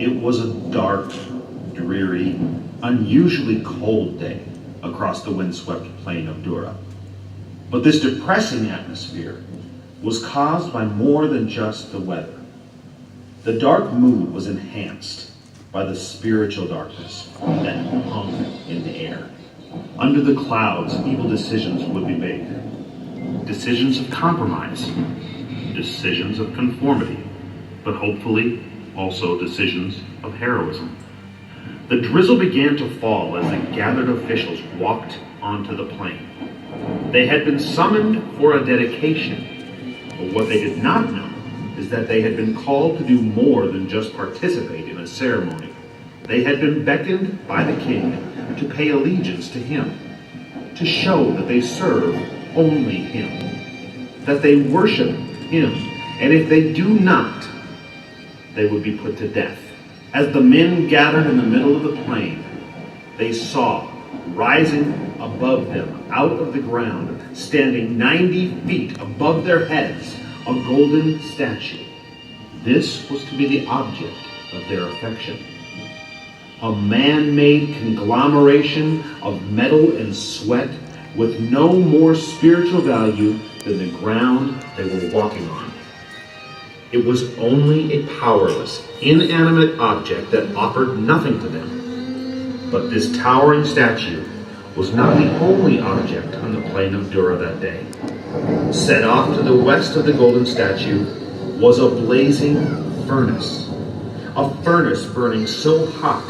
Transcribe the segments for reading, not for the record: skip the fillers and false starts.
It was a dark, dreary, unusually cold day across the windswept plain of Dura. But this depressing atmosphere was caused by more than just the weather. The dark mood was enhanced by the spiritual darkness that hung in the air. Under the clouds, evil decisions would be made. Decisions of compromise, decisions of conformity, but hopefully also decisions of heroism. The drizzle began to fall as the gathered officials walked onto the plain. They had been summoned for a dedication, but what they did not know is that they had been called to do more than just participate in a ceremony. They had been beckoned by the king to pay allegiance to him, to show that they serve only him, that they worship him, and if they do not, they would be put to death. As the men gathered in the middle of the plain, they saw, rising above them out of the ground, standing 90 feet above their heads, a golden statue. This was to be the object of their affection. A man-made conglomeration of metal and sweat with no more spiritual value than the ground they were walking on. It was only a powerless, inanimate object that offered nothing to them. But this towering statue was not the only object on the plain of Dura that day. Set off to the west of the golden statue was a blazing furnace. A furnace burning so hot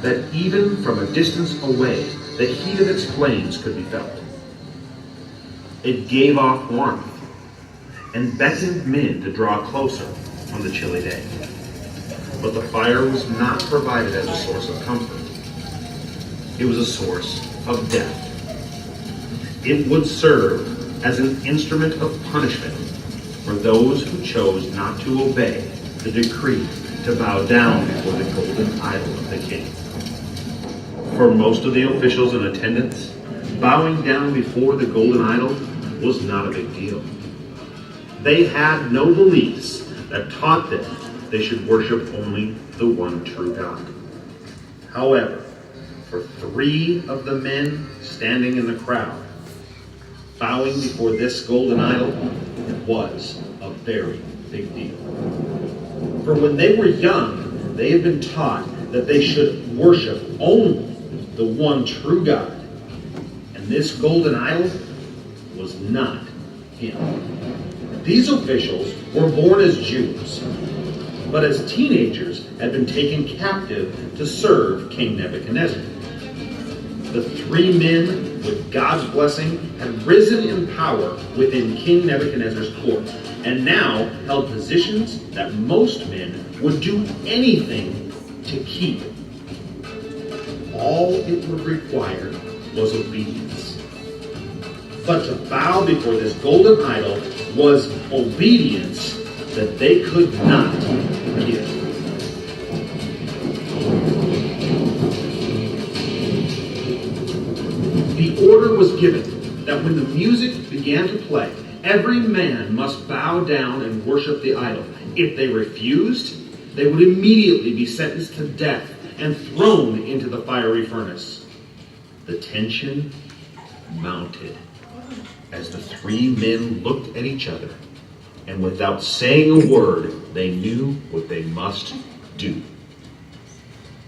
that even from a distance away, the heat of its flames could be felt. It gave off warmth and beckoned men to draw closer on the chilly day. But the fire was not provided as a source of comfort. It was a source of death. It would serve as an instrument of punishment for those who chose not to obey the decree to bow down before the golden idol of the king. For most of the officials in attendance, bowing down before the golden idol was not a big deal. They had no beliefs that taught them they should worship only the one true God. However, for 3 of the men standing in the crowd, bowing before this golden idol, it was a very big deal. For when they were young, they had been taught that they should worship only the one true God. And this golden idol was not him. These officials were born as Jews, but as teenagers had been taken captive to serve King Nebuchadnezzar. The 3 men, with God's blessing, had risen in power within King Nebuchadnezzar's court, and now held positions that most men would do anything to keep. All it would require was obedience. But to bow before this golden idol was obedience that they could not give. The order was given that when the music began to play, every man must bow down and worship the idol. If they refused, they would immediately be sentenced to death and thrown into the fiery furnace. The tension mounted as the 3 men looked at each other, and without saying a word, they knew what they must do.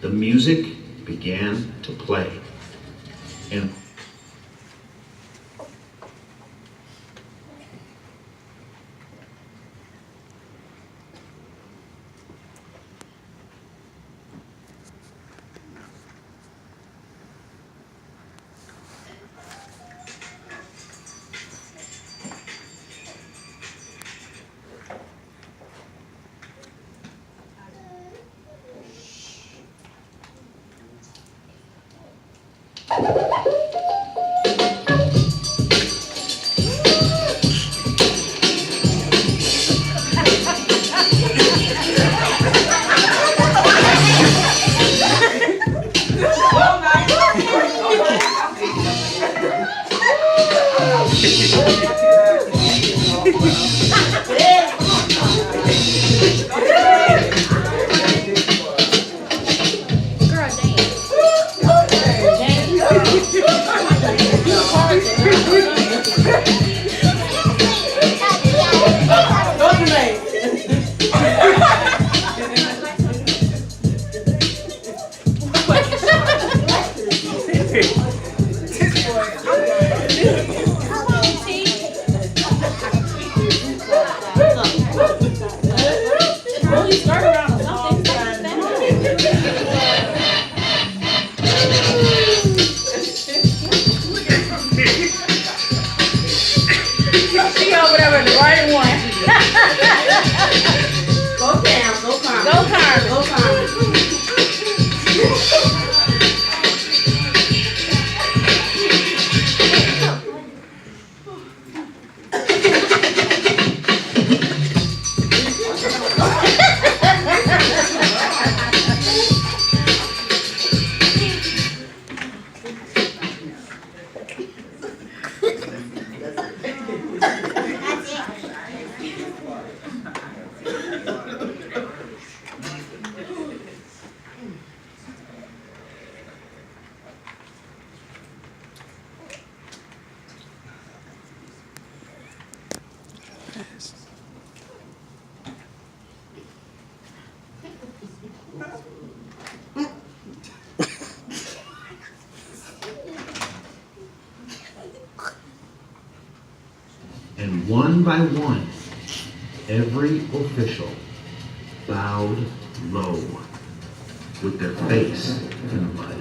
The music began to play, and Start around a song. She over there with the right one. Go down, go Carmen. Go Carmen. Go Carmen. And one by one, every official bowed low with their face in the mud.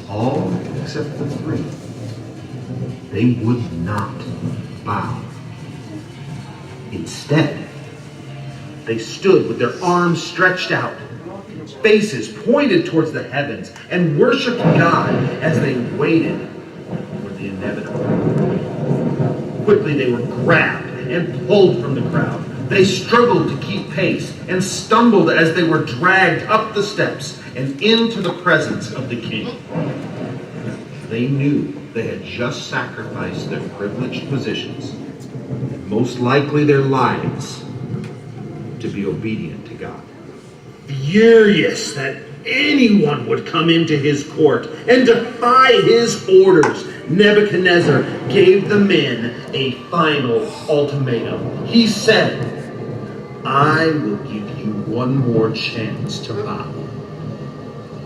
All except the three. They would not bow. Instead, they stood with their arms stretched out, faces pointed towards the heavens, and worshiped God as they waited for the inevitable. Quickly they were grabbed and pulled from the crowd. They struggled to keep pace and stumbled as they were dragged up the steps and into the presence of the king. They knew they had just sacrificed their privileged positions, and most likely their lives, to be obedient to God. Furious that anyone would come into his court and defy his orders, Nebuchadnezzar gave the men a final ultimatum. He said, "I will give you one more chance to bow."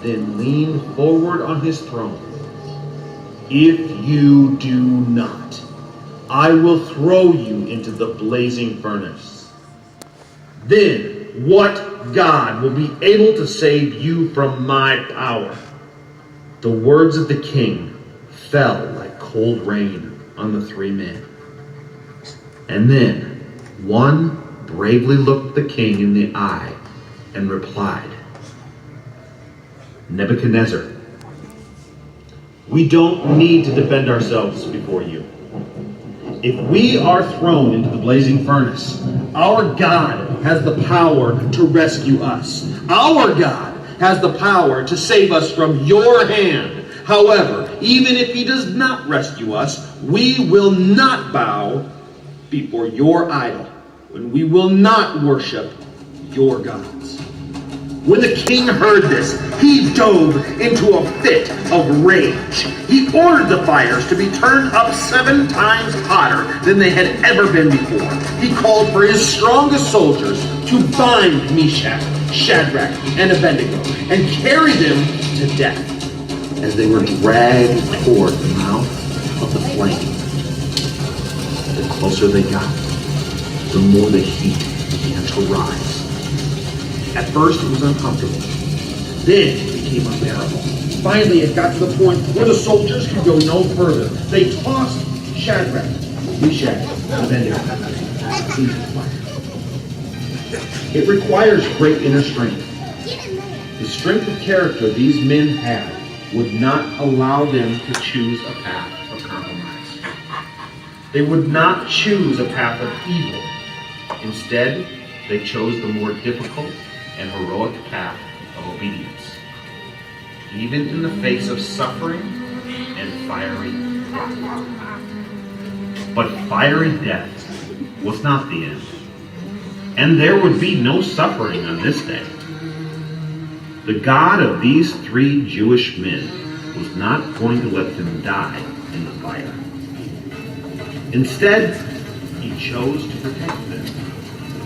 Then leaned forward on his throne. "If you do not, I will throw you into the blazing furnace. Then what God will be able to save you from my power?" The words of the king fell like cold rain on the three men. And then one bravely looked the king in the eye and replied, "Nebuchadnezzar, we don't need to defend ourselves before you. If we are thrown into the blazing furnace, our God has the power to rescue us. Our God has the power to save us from your hand. However, even if he does not rescue us, we will not bow before your idol, and we will not worship your gods." When the king heard this, he dove into a fit of rage. He ordered the fires to be turned up 7 times hotter than they had ever been before. He called for his strongest soldiers to bind Meshach, Shadrach, and Abednego and carry them to death. As they were dragged toward the mouth of the flame, the closer they got, the more the heat began to rise. At first it was uncomfortable, then it became unbearable. Finally it got to the point where the soldiers could go no further. They tossed Shadrach, Meshach, and Abednego into the fire. It requires great inner strength. The strength of character these men had would not allow them to choose a path of compromise. They would not choose a path of evil. Instead, they chose the more difficult and heroic path of obedience, even in the face of suffering and fiery death. But fiery death was not the end, and there would be no suffering on this day. The God of these 3 Jewish men was not going to let them die in the fire. Instead, he chose to protect them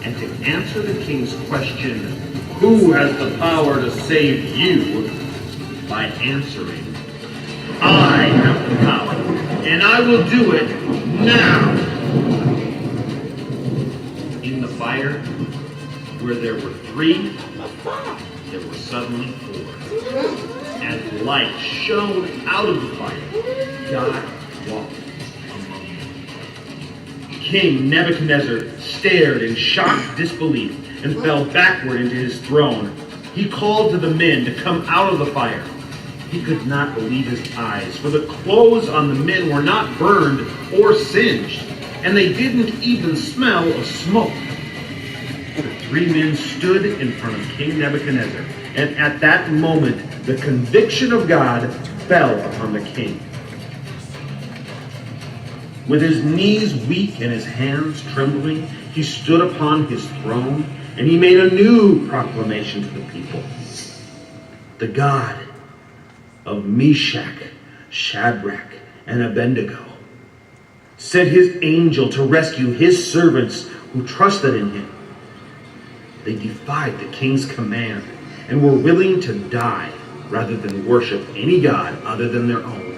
and to answer the king's question, "Who has the power to save you?" by answering, "I have the power, and I will do it now." In the fire, Where there were three, there were suddenly four. And light shone out of the fire. God walked among them. King Nebuchadnezzar stared in shocked disbelief and fell backward into his throne. He called to the men to come out of the fire. He could not believe his eyes, for the clothes on the men were not burned or singed, and they didn't even smell of smoke. The three men stood in front of King Nebuchadnezzar, and at that moment the conviction of God fell upon the king. With his knees weak and his hands trembling, he stood upon his throne, and he made a new proclamation to the people. The God of Meshach, Shadrach, and Abednego sent his angel to rescue his servants who trusted in him. They defied the king's command and were willing to die rather than worship any god other than their own.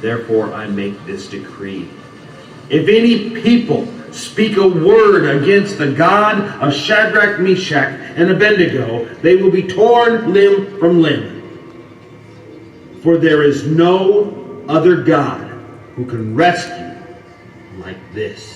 Therefore I make this decree. If any people speak a word against the God of Shadrach, Meshach, and Abednego, they will be torn limb from limb. For there is no other God who can rescue like this.